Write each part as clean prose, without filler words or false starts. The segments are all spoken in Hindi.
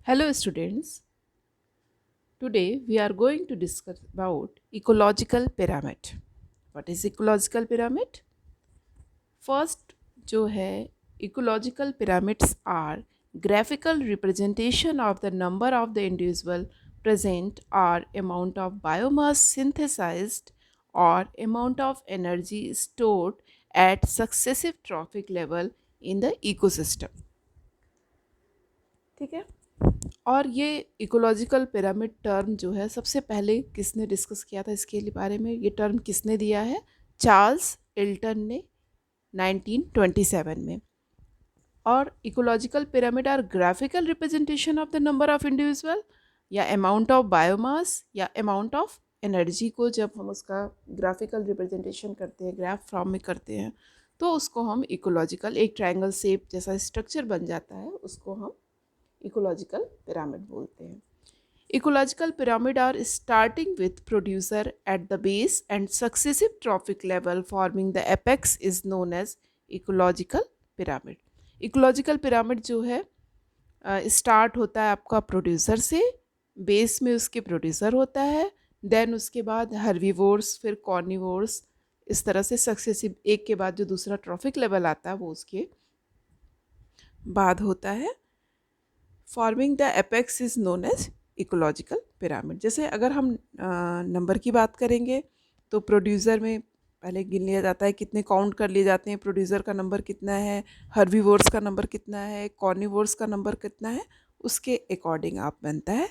Hello students, today we are going to discuss about ecological pyramid. What is ecological pyramid? First जो है ecological pyramids are graphical representation of the number of the individual present or amount of biomass synthesized or amount of energy stored at successive trophic level in the ecosystem. ठीक है, और ये इकोलॉजिकल पिरामिड टर्म जो है सबसे पहले किसने डिस्कस किया था इसके बारे में, ये टर्म किसने दिया है? चार्ल्स इल्टन ने 1927 में। और ecological pyramid are graphical representation of the number of individual या अमाउंट ऑफ बायोमास या अमाउंट ऑफ एनर्जी को जब हम उसका ग्राफिकल रिप्रेजेंटेशन करते हैं, ग्राफ फॉर्म में करते हैं, तो उसको हम इकोलॉजिकल, एक ट्रायंगल शेप जैसा स्ट्रक्चर बन जाता है, उसको हम इकोलॉजिकल पिरामिड बोलते हैं। Ecological pyramid are starting with producer at the base and successive trophic level forming the apex is known as ecological pyramid. Ecological pyramid जो है स्टार्ट होता है आपका प्रोड्यूसर से, बेस में उसके प्रोड्यूसर होता है, देन उसके बाद हर्बीवोर्स, फिर कॉर्निवोर्स, इस तरह से सक्सेसिव एक के बाद जो दूसरा ट्रॉफिक लेवल आता है वो उसके बाद होता है। Forming the apex is known as ecological pyramid. जैसे अगर हम नंबर की बात करेंगे तो प्रोड्यूसर में पहले गिन लिया जाता है, कितने काउंट कर लिए जाते हैं, प्रोड्यूसर का नंबर कितना है, हर्बीवोर्स का नंबर कितना है, कॉर्निवोर्स का नंबर कितना है, उसके अकॉर्डिंग आप बनता है।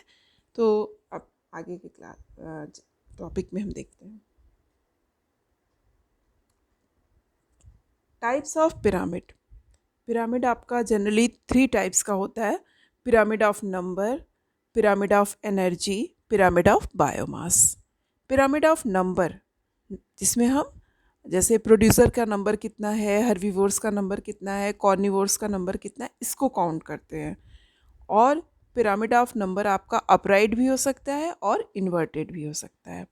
तो अब आगे के क्लास टॉपिक में हम देखते हैं टाइप्स ऑफ पिरामिड। पिरामिड आपका जनरली 3 टाइप्स का होता है: pyramid of number, pyramid of energy, pyramid of biomass. Pyramid of number जिसमें हम जैसे प्रोड्यूसर का नंबर कितना है, हर्बीवोर्स का नंबर कितना है, कॉर्निवोर्स का नंबर कितना है, इसको काउंट करते हैं। और पिरामिड ऑफ नंबर आपका अपराइट भी हो सकता है और इन्वर्टेड भी हो सकता है।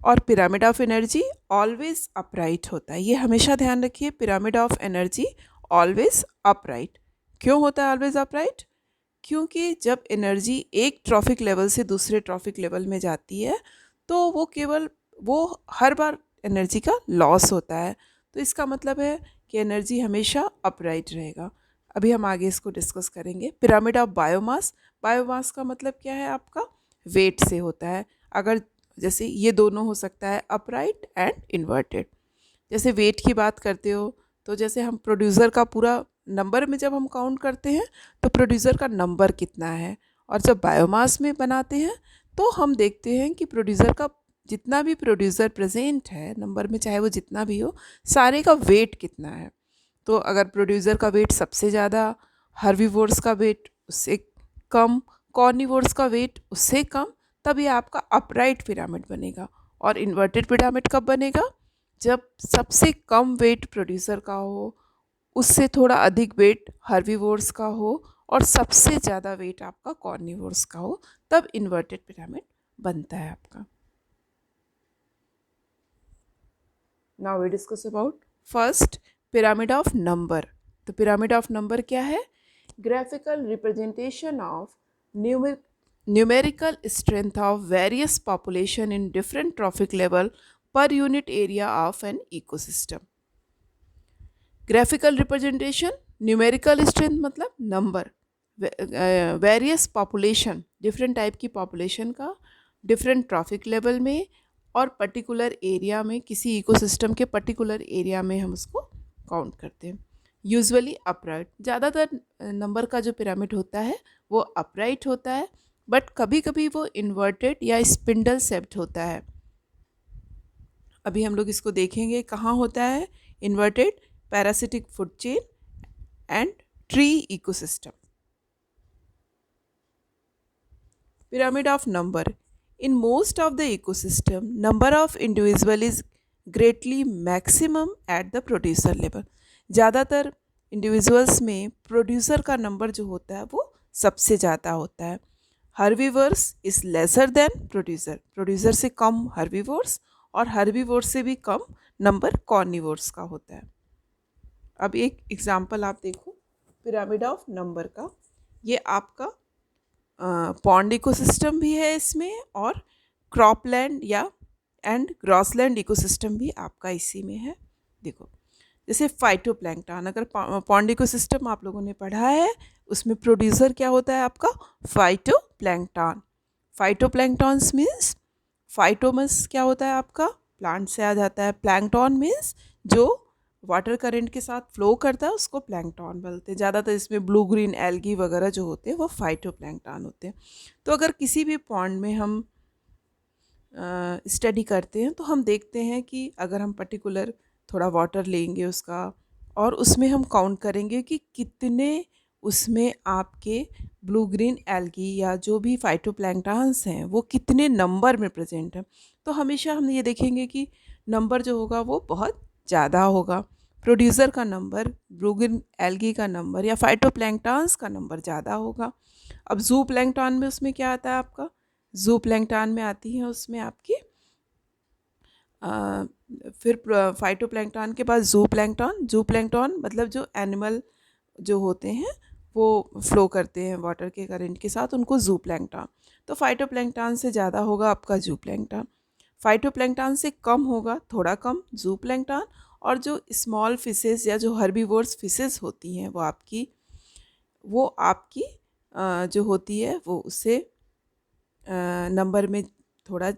और pyramid of energy always upright होता है, ये हमेशा ध्यान रखिए। Pyramid of energy always upright. क्यों होता है ऑलवेज अपराइट? क्योंकि जब एनर्जी एक ट्रॉफिक लेवल से दूसरे ट्रॉफिक लेवल में जाती है तो वो हर बार एनर्जी का लॉस होता है। तो इसका मतलब है कि एनर्जी हमेशा अपराइट रहेगा। अभी हम आगे इसको डिस्कस करेंगे। पिरामिड ऑफ बायोमास, बायोमास का मतलब क्या है आपका? वेट से होता है। अगर जैसे ये दोनों हो सकता है अपराइट एंड इन्वर्टेड। जैसे वेट की बात करते हो तो जैसे हम प्रोड्यूसर का पूरा नंबर में जब हम काउंट करते हैं तो प्रोड्यूसर का नंबर कितना है, और जब बायोमास में बनाते हैं तो हम देखते हैं कि प्रोड्यूसर का जितना भी प्रोड्यूसर प्रेजेंट है नंबर में, चाहे वो जितना भी हो, सारे का वेट कितना है। तो अगर प्रोड्यूसर का वेट सबसे ज़्यादा, हर्बीवोर्स का वेट उससे कम, कॉर्निवोर्स का वेट उससे कम, तब ये आपका अपराइट पिरामिड बनेगा। और इन्वर्टेड पिरामिड कब बनेगा? जब सबसे कम वेट प्रोड्यूसर का हो, उससे थोड़ा अधिक वेट हर्बीवोर्स का हो और सबसे ज़्यादा वेट आपका कॉर्निवोर्स का हो, तब इन्वर्टेड पिरामिड बनता है आपका। Now we discuss about first pyramid of number. तो पिरामिड ऑफ नंबर क्या है? Graphical representation of numerical strength of various population in different trophic level पर unit area of an ecosystem. Graphical representation, numerical strength मतलब number, various population, different type की पॉपुलेशन का डिफरेंट ट्रॉफिक लेवल में और पर्टिकुलर एरिया में, किसी इकोसिस्टम के पर्टिकुलर एरिया में हम उसको काउंट करते हैं। यूजुअली अपराइट, ज़्यादातर नंबर का जो पिरामिड होता है वो अपराइट होता है, बट कभी कभी वो इन्वर्टेड या स्पिंडल शेप्ड होता है। अभी हम लोग इसको देखेंगे कहाँ होता है inverted: parasitic food chain and tree ecosystem. Pyramid of number. In most of the ecosystem, number of individual is greatly maximum at the producer level. ज़्यादातर इंडिविजुअल्स में प्रोड्यूसर का नंबर जो होता है वो सबसे ज़्यादा होता है। Herbivores is lesser than producer, producer से कम हर्बीवर्स और हर्बीवर्स से भी कम नंबर कॉर्निवर्स का होता है। अब एक एग्जांपल आप देखो पिरामिड ऑफ नंबर का। ये आपका पॉन्ड इकोसिस्टम भी है इसमें, और क्रॉपलैंड या एंड ग्रॉसलैंड इकोसिस्टम भी आपका इसी में है। देखो, जैसे फाइटोप्लैंक्टन, अगर पॉन्ड इकोसिस्टम आप लोगों ने पढ़ा है, उसमें प्रोड्यूसर क्या होता है आपका? फाइटोप्लैंक्टन। फाइटोप्लैंक्टन्स मीन्स, फाइटोमस क्या होता है आपका? प्लांट से आ जाता है। प्लैंक्टन मीन्स जो वाटर करंट के साथ फ्लो करता है उसको प्लैंक्टन बोलते हैं। ज़्यादातर इसमें ब्लू ग्रीन एल्गी वगैरह जो होते हैं वो फाइटोप्लैंक्टन होते हैं। तो अगर किसी भी पॉन्ड में हम स्टडी करते हैं तो हम देखते हैं कि अगर हम पर्टिकुलर थोड़ा वाटर लेंगे उसका, और उसमें हम काउंट करेंगे कि कितने उसमें आपके ब्लू ग्रीन एल्गी या जो भी फाइटोप्लैंक्टन्स हैं वो कितने नंबर में प्रेजेंट हैं, तो हमेशा हम ये देखेंगे कि नंबर जो होगा वो बहुत ज़्यादा होगा। प्रोड्यूसर का नंबर, ब्लू ग्रीन एल्गी का नंबर या फाइटोप्लैंक्टन्स का नंबर ज़्यादा होगा। अब जू प्लैंक्टन में उसमें क्या आता है आपका? जू प्लैंक्टन में आती है उसमें आपकी फिर फाइटोप्लैंक्टन के बाद जू प्लैंक्टन। जू प्लैंक्टन मतलब जो एनिमल जो होते हैं वो फ्लो करते हैं वाटर के करंट के साथ, उनको जू प्लैंक्टन। तो फाइटोप्लैंक्टन से ज़्यादा होगा आपका जू प्लैंक्टन, फाइटोप्लैंक्टन से कम होगा, थोड़ा कम, जू प्लैंक्टन। और जो स्मॉल फिशेस या जो हर्बीवोर्स फिशेस होती हैं वो आपकी जो होती है वो उससे नंबर में थोड़ा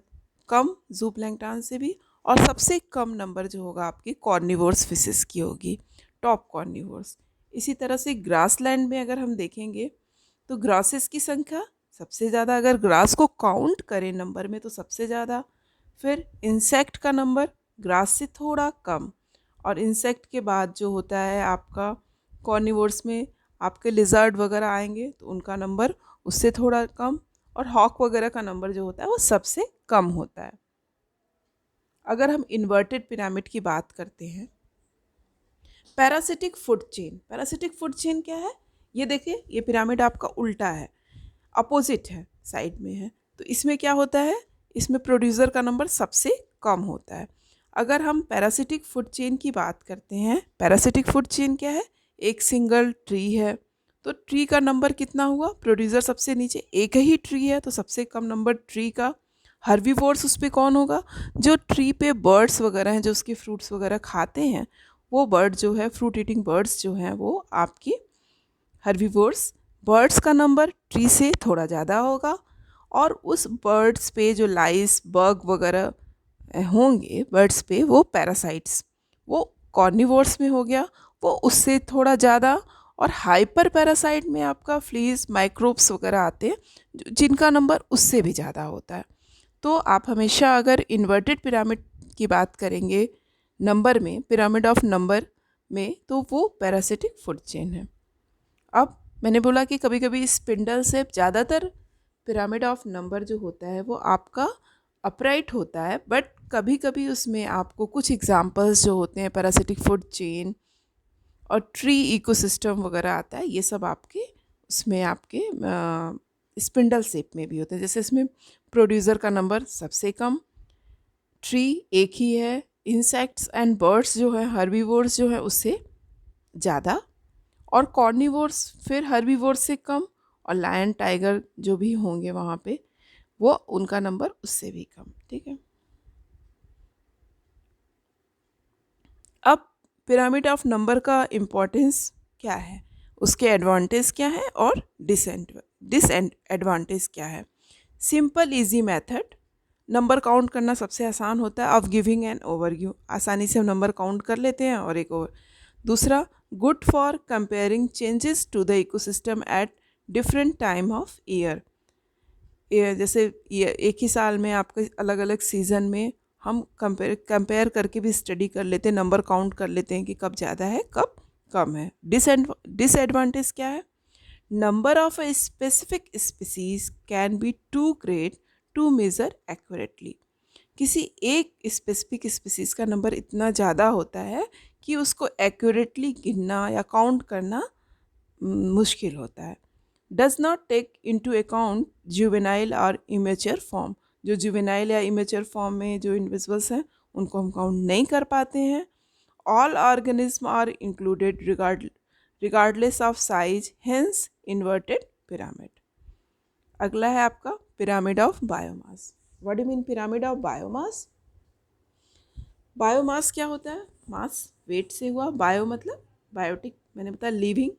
कम, जू प्लैंक्टन से भी। और सबसे कम नंबर जो होगा आपकी कॉर्निवोर्स फिशेस की होगी, टॉप कॉर्निवोर्स। इसी तरह से ग्रासलैंड में अगर हम देखेंगे तो ग्रासेस की संख्या सबसे ज़्यादा, अगर ग्रास को काउंट करें नंबर में तो सबसे ज़्यादा। फिर इंसेक्ट का नंबर ग्रास से थोड़ा कम, और इंसेक्ट के बाद जो होता है आपका कॉर्निवोर्स में आपके लिजर्ड वगैरह आएंगे तो उनका नंबर उससे थोड़ा कम, और हॉक वगैरह का नंबर जो होता है वो सबसे कम होता है। अगर हम इन्वर्टेड पिरामिड की बात करते हैं, parasitic food chain. Parasitic food chain क्या है? ये देखिए, ये पिरामिड आपका उल्टा है, अपोजिट है, साइड में है। तो इसमें क्या होता है? इसमें प्रोड्यूसर का नंबर सबसे कम होता है। अगर हम पैरासिटिक फूड चेन की बात करते हैं, पैरासिटिक फूड चेन क्या है? एक सिंगल ट्री है, तो ट्री का नंबर कितना हुआ? प्रोड्यूसर सबसे नीचे, एक ही ट्री है तो सबसे कम नंबर ट्री का। हर्बीवोर्स उस पर कौन होगा? जो ट्री पे बर्ड्स वगैरह हैं, जो उसके फ्रूट्स वगैरह खाते हैं, वो बर्ड जो है, फ्रूट ईटिंग बर्ड्स जो हैं, वो आपकी हर्बीवोर्स। बर्ड्स का नंबर ट्री से थोड़ा ज़्यादा होगा, और उस बर्ड्स पे जो लाइस, बग वगैरह होंगे बर्ड्स पे, वो पैरासाइट्स, वो कॉर्निवोर्स में हो गया, वो उससे थोड़ा ज़्यादा। और हाइपर पैरासाइट में आपका फ्लीज, माइक्रोब्स वगैरह आते हैं जिनका नंबर उससे भी ज़्यादा होता है। तो आप हमेशा अगर इन्वर्टेड पिरामिड की बात करेंगे नंबर में, पिरामिड ऑफ नंबर में, तो वो पैरासिटिक फूड चेन है। अब मैंने बोला कि कभी कभी स्पिंडल से, ज़्यादातर पिरामिड ऑफ नंबर जो होता है वो आपका अपराइट होता है, बट कभी कभी उसमें आपको कुछ एग्जांपल्स जो होते हैं, पैरासिटिक फूड चेन और ट्री इकोसिस्टम वगैरह आता है, ये सब आपके उसमें आपके स्पिंडल शेप में भी होते हैं। जैसे इसमें प्रोड्यूसर का नंबर सबसे कम, ट्री एक ही है, इंसेक्ट्स एंड बर्ड्स जो है, हर्बीवोर्स जो है उससे ज़्यादा, और कॉर्निवोर्स फिर हर्बीवोर्स से कम, और लायन, टाइगर जो भी होंगे वहाँ पे वो उनका नंबर उससे भी कम। ठीक है। अब पिरामिड ऑफ नंबर का इम्पोर्टेंस क्या है, उसके एडवांटेज क्या है और डिसएडवांटेज क्या है। Simple easy method, number count करना सबसे आसान होता है, ऑफ गिविंग एंड ओवरव्यू, आसानी से हम नंबर काउंट कर लेते हैं और एक ओवर। दूसरा, good for comparing changes to the ecosystem at different time of year. जैसे एक ही साल में आपके अलग अलग सीज़न में हम कंपेयर करके भी स्टडी कर लेते हैं, नंबर काउंट कर लेते हैं कि कब ज़्यादा है कब कम है। डिसएडवांटेज क्या है? Number of a specific species can be too great to measure accurately. किसी एक स्पेसिफिक स्पीसीज का नंबर इतना ज़्यादा होता है कि उसको एक्यूरेटली गिनना या काउंट करना मुश्किल होता है। Does not take into account juvenile और इमेच्योर फॉर्म। जो जुवेनाइल या इमेच्योर फॉर्म में जो इंडिविजुअल्स हैं उनको हम काउंट नहीं कर पाते हैं। All organism are included regardless of size, hence inverted pyramid. अगला है आपका pyramid of biomass. What do mean pyramid of biomass? Biomass क्या होता है? मास वेट से हुआ, बायो मतलब बायोटिक, मैंने बताया living,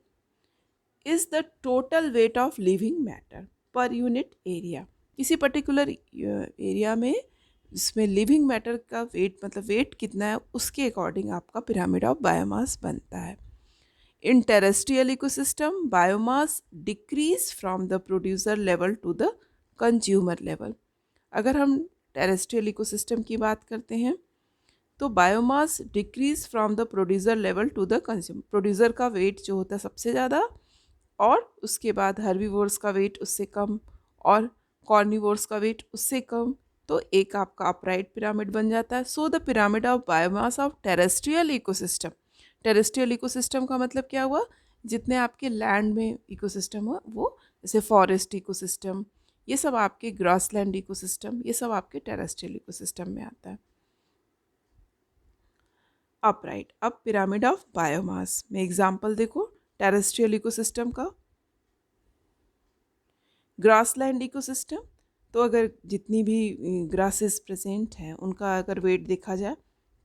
is the total weight of living matter पर यूनिट एरिया। किसी पर्टिकुलर एरिया में इसमें लिविंग मैटर का वेट मतलब वेट कितना है उसके अकॉर्डिंग आपका पिरामिड ऑफ बायोमास बनता है। In terrestrial ecosystem biomass decrease from the producer level to the consumer level. अगर हम टेरेस्ट्रियल इकोसिस्टम की बात करते हैं तो biomass decrease from the producer level to the consumer. Producer का वेट जो होता है सबसे ज़्यादा, और उसके बाद हर्बीवोर्स का वेट उससे कम, और कॉर्निवोर्स का वेट उससे कम, तो एक आपका अपराइट पिरामिड बन जाता है। So the pyramid of biomass of terrestrial ecosystem. Terrestrial ecosystem का मतलब क्या हुआ? जितने आपके लैंड में इकोसिस्टम हो, वो जैसे फॉरेस्ट इकोसिस्टम, ये सब आपके ग्रासलैंड इकोसिस्टम, ये सब आपके टेरेस्ट्रियल इकोसिस्टम में आता है। अपराइट। अब पिरामिड ऑफ बायोमास में एग्जाम्पल देखो टेरेस्ट्रियल इकोसिस्टम का। ग्रासलैंड इकोसिस्टम, तो अगर जितनी भी ग्रासेस प्रेजेंट हैं उनका अगर वेट देखा जाए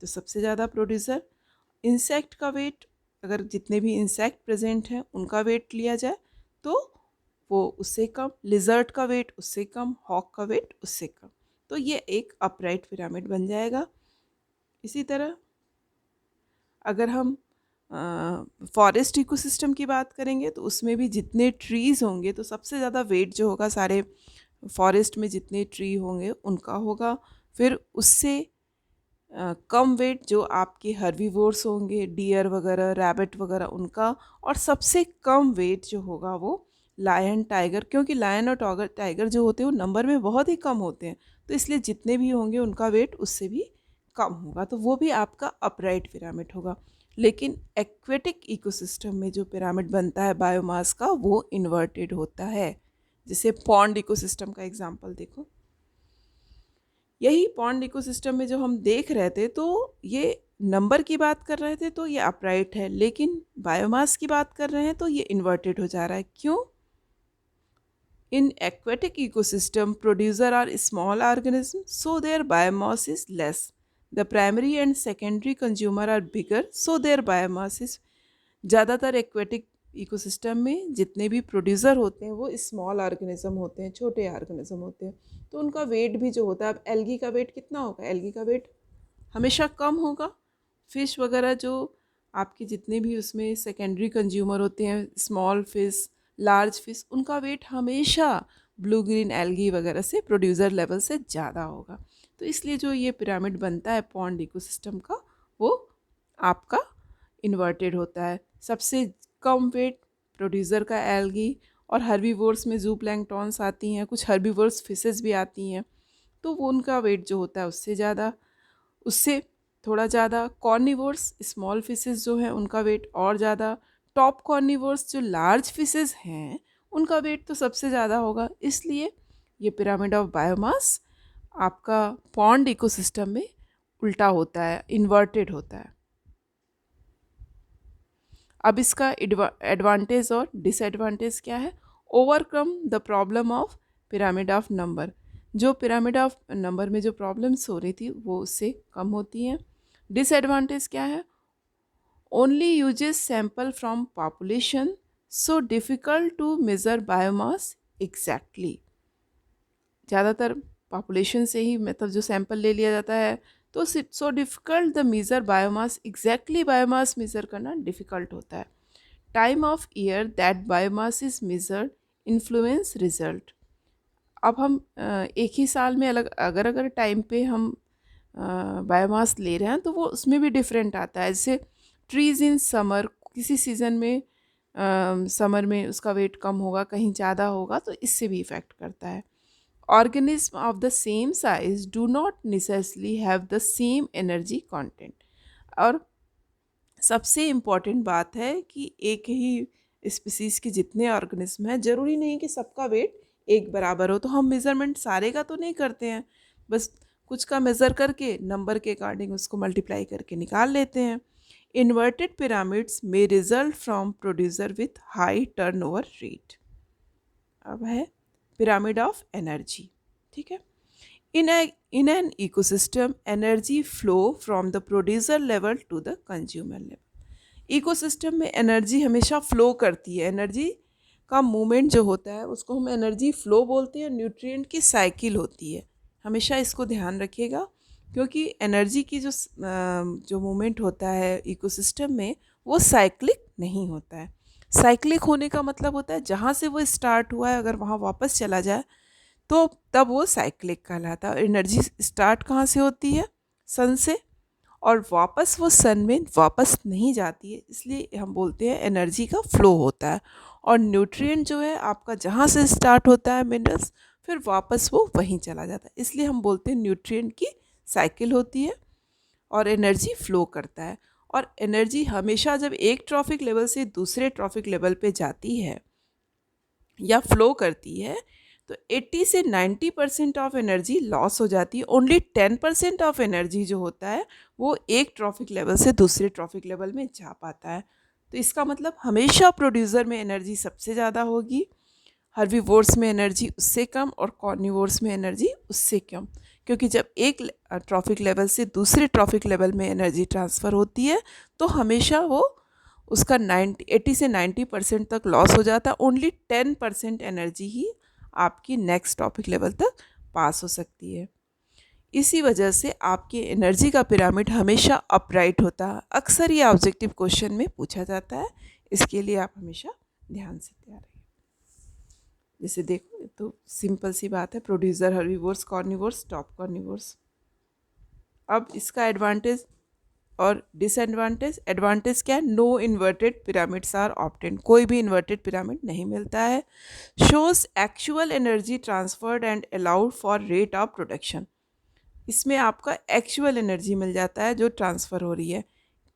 तो सबसे ज़्यादा प्रोड्यूसर। इंसेक्ट का वेट, अगर जितने भी इंसेक्ट प्रेजेंट हैं उनका वेट लिया जाए तो वो उससे कम। लिजर्ट का वेट उससे कम, हॉक का वेट उससे कम। तो ये एक अपराइट पिरामिड बन जाएगा। इसी तरह अगर हम फॉरेस्ट इकोसिस्टम की बात करेंगे तो उसमें भी जितने ट्रीज़ होंगे तो सबसे ज़्यादा वेट जो होगा सारे फॉरेस्ट में जितने ट्री होंगे उनका होगा। फिर उससे कम वेट जो आपके हर्बीवोर्स होंगे, डियर वगैरह, रैबिट वगैरह, उनका। और सबसे कम वेट जो होगा वो लायन, टाइगर, क्योंकि लायन और टाइगर जो होते हैं वो नंबर में बहुत ही कम होते हैं, तो इसलिए जितने भी होंगे उनका वेट उससे भी कम होगा, तो वो भी आपका अपराइट पिरामिड होगा। लेकिन एक्वेटिक इकोसिस्टम में जो पिरामिड बनता है बायोमास का वो इन्वर्टेड होता है। जैसे पॉन्ड इकोसिस्टम का एग्जांपल देखो। यही पॉन्ड इकोसिस्टम में जो हम देख रहे थे तो ये नंबर की बात कर रहे थे तो ये अपराइट है, लेकिन बायोमास की बात कर रहे हैं तो ये इन्वर्टेड हो जा रहा है। क्यों? In aquatic ecosystem producer are small organism so their biomass is less. The primary and secondary consumer are bigger so their biomass is. ज़्यादातर एक्वेटिक इकोसिस्टम में जितने भी प्रोड्यूसर होते हैं वो स्मॉल ऑर्गेनिज्म होते हैं, छोटे ऑर्गेनिज्म होते हैं, तो उनका वेट भी जो होता है, अब एल्गी का वेट कितना होगा? एल्गी का वेट हमेशा कम होगा। फिश वगैरह जो आपके जितने भी उसमें सेकेंडरी कंज्यूमर होते हैं, स्मॉल फिश, लार्ज फिश, उनका वेट हमेशा ब्लू ग्रीन एल्गी वगैरह से प्रोड्यूसर लेवल से ज़्यादा होगा। तो इसलिए जो ये पिरामिड बनता है पॉन्ड इकोसिस्टम का वो आपका इन्वर्टेड होता है। सबसे कम वेट प्रोड्यूसर का एल्गी, और हर्बीवोर्स में जूप्लैंक्टॉन्स आती हैं, कुछ हर्बीवोर्स फिशेस भी आती हैं, तो वो उनका वेट जो होता है उससे ज़्यादा, उससे थोड़ा ज़्यादा। कॉर्निवोर्स स्मॉल फिशेस जो हैं उनका वेट और ज़्यादा। टॉप कॉर्निवोर्स जो लार्ज फिशेस हैं उनका वेट तो सबसे ज़्यादा होगा। इसलिए ये पिरामिड ऑफ बायोमास आपका पॉन्ड इकोसिस्टम में उल्टा होता है, इन्वर्टेड होता है। अब इसका एडवांटेज और डिसएडवांटेज क्या है? Overcome the problem of pyramid of number. जो पिरामिड ऑफ नंबर में जो प्रॉब्लम्स हो रही थी वो उससे कम होती हैं। डिसएडवांटेज क्या है? Only uses sample from population so difficult to measure biomass exactly. ज़्यादातर पॉपुलेशन से ही मतलब जो सैंपल ले लिया जाता है, तो so difficult the measure biomass exactly, biomass measure करना डिफ़िकल्ट होता है। Time of year that biomass is measured influence result. अब हम एक ही साल में अलग अगर टाइम पे हम बायोमास ले रहे हैं तो वो उसमें भी डिफरेंट आता है। जैसे ट्रीज़ इन समर, किसी सीज़न में समर में उसका वेट कम होगा, कहीं ज़्यादा होगा, तो इससे भी इफ़ेक्ट करता है। Organism of the same size do not necessarily have the same energy content. और सबसे इम्पॉर्टेंट बात है कि एक ही स्पीसीज़ के जितने ऑर्गेनिज्म हैं ज़रूरी नहीं कि सबका वेट एक बराबर हो। तो हम मेज़रमेंट सारे का तो नहीं करते हैं, बस कुछ का मेज़र करके नंबर के अकॉर्डिंग उसको मल्टीप्लाई करके निकाल लेते हैं। इन्वर्टेड पिरामिड्स में result from producer with high turnover rate. अब है pyramid of energy. ठीक है. In an ecosystem, energy flow from the producer level to the consumer level. Ecosystem में एनर्जी हमेशा फ्लो करती है. एनर्जी का मूवमेंट जो होता है उसको हम एनर्जी फ्लो बोलते हैं. न्यूट्रिएंट की साइकिल होती है. हमेशा इसको ध्यान रखिएगा, क्योंकि एनर्जी की जो मूवमेंट होता है इकोसिस्टम में वो साइक्लिक नहीं होता है. साइक्लिक होने का मतलब होता है जहाँ से वो स्टार्ट हुआ है अगर वहाँ वापस चला जाए तो तब वो साइक्लिक कहलाता है. एनर्जी स्टार्ट कहाँ से होती है? सन से, और वापस वो सन में वापस नहीं जाती है, इसलिए हम बोलते हैं एनर्जी का फ्लो होता है. और न्यूट्रिएंट जो है आपका जहाँ से स्टार्ट होता है मिनरल्स, फिर वापस वो वहीं चला जाता है, इसलिए हम बोलते हैं न्यूट्रिएंट की साइकिल होती है और एनर्जी फ्लो करता है. और एनर्जी हमेशा जब एक ट्रॉफिक लेवल से दूसरे ट्रॉफिक लेवल पे जाती है या फ्लो करती है तो 80 से 90% ऑफ एनर्जी लॉस हो जाती है. ओनली 10% ऑफ एनर्जी जो होता है वो एक ट्रॉफिक लेवल से दूसरे ट्रॉफिक लेवल में जा पाता है. तो इसका मतलब हमेशा प्रोड्यूसर में एनर्जी सबसे ज़्यादा होगी, हर्बीवोर्स में एनर्जी उससे कम और कार्निवोर्स में एनर्जी उससे कम. क्योंकि जब एक ट्रॉफिक लेवल से दूसरे ट्रॉफिक लेवल में एनर्जी ट्रांसफ़र होती है तो हमेशा वो उसका 80 से 90% तक लॉस हो जाता है. ओनली 10% एनर्जी ही आपकी नेक्स्ट टॉपिक लेवल तक पास हो सकती है. इसी वजह से आपके एनर्जी का पिरामिड हमेशा अपराइट होता है. अक्सर ये ऑब्जेक्टिव क्वेश्चन में पूछा जाता है, इसके लिए आप हमेशा ध्यान से तैयार रहिए. जैसे देखो तो सिंपल सी बात है, producer, herbivores, carnivores, top carnivores. अब इसका एडवांटेज और डिसएडवांटेज. एडवांटेज क्या है? No inverted pyramids are obtained. कोई भी इन्वर्टेड पिरामिड नहीं मिलता है. Shows actual energy transferred and allowed for rate of production. इसमें आपका एक्चुअल एनर्जी मिल जाता है जो ट्रांसफ़र हो रही है.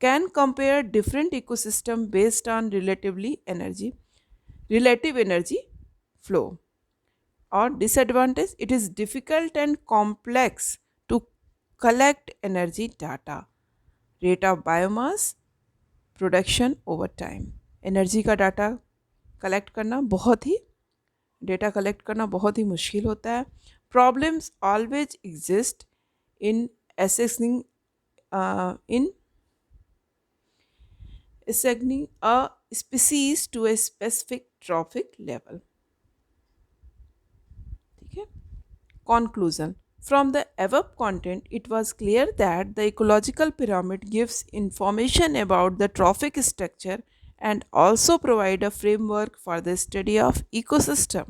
Can compare different ecosystem based on relative energy flow. और disadvantage, it is difficult and complex to collect energy data. Rate of biomass, production over time. Energy का डाटा कलेक्ट करना बहुत ही मुश्किल होता है. Problems always exist in assigning a species to a specific trophic level. ठीक है. Conclusion. From the above content, it was clear that the ecological pyramid gives information about the trophic structure and also provide a framework for the study of ecosystem,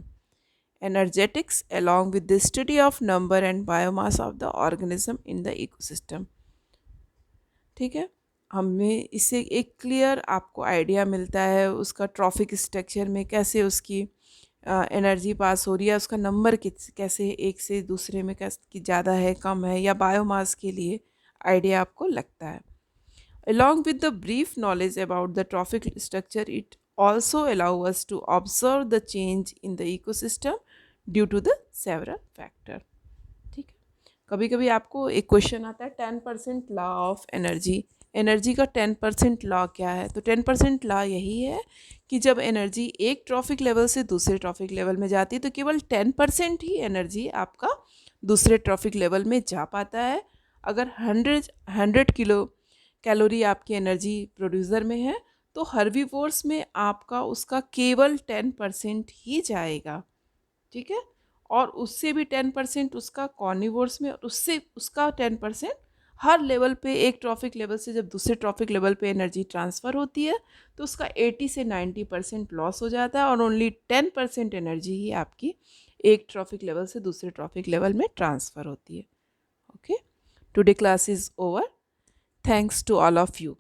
energetics, along with the study of number and biomass of the organism in the ecosystem. ठीक है. हमें इससे एक क्लियर आपको आइडिया मिलता है उसका ट्रॉफिक स्ट्रक्चर में कैसे उसकी एनर्जी पास हो रही है, उसका नंबर कैसे एक से दूसरे में कैसे ज़्यादा है कम है, या बायोमास के लिए आइडिया आपको लगता है. Along with the brief knowledge about the trophic structure, it also allows us to observe the change in the ecosystem due to the several factor. ठीक है. कभी कभी आपको एक क्वेश्चन आता है 10% लॉ ऑफ एनर्जी. एनर्जी का 10% लॉ क्या है? तो 10% लॉ यही है कि जब एनर्जी एक ट्रॉफिक लेवल से दूसरे ट्रॉफिक लेवल में जाती है तो केवल 10% ही एनर्जी आपका दूसरे ट्रॉफिक लेवल में जा पाता है. अगर 100 किलो कैलोरी आपकी एनर्जी प्रोड्यूसर में है तो हर्बीवोर्स में आपका उसका केवल 10% ही जाएगा. ठीक है. और उससे भी 10% उसका कार्निवोर्स में, और उससे उसका 10% हर लेवल पे, एक ट्रॉफिक लेवल से जब दूसरे ट्रॉफिक लेवल पे एनर्जी ट्रांसफ़र होती है तो उसका 80 से 90% लॉस हो जाता है और ओनली 10% एनर्जी ही आपकी एक ट्रॉफिक लेवल से दूसरे ट्रॉफिक लेवल में ट्रांसफ़र होती है. Okay. Today class is over. Thanks to all of you.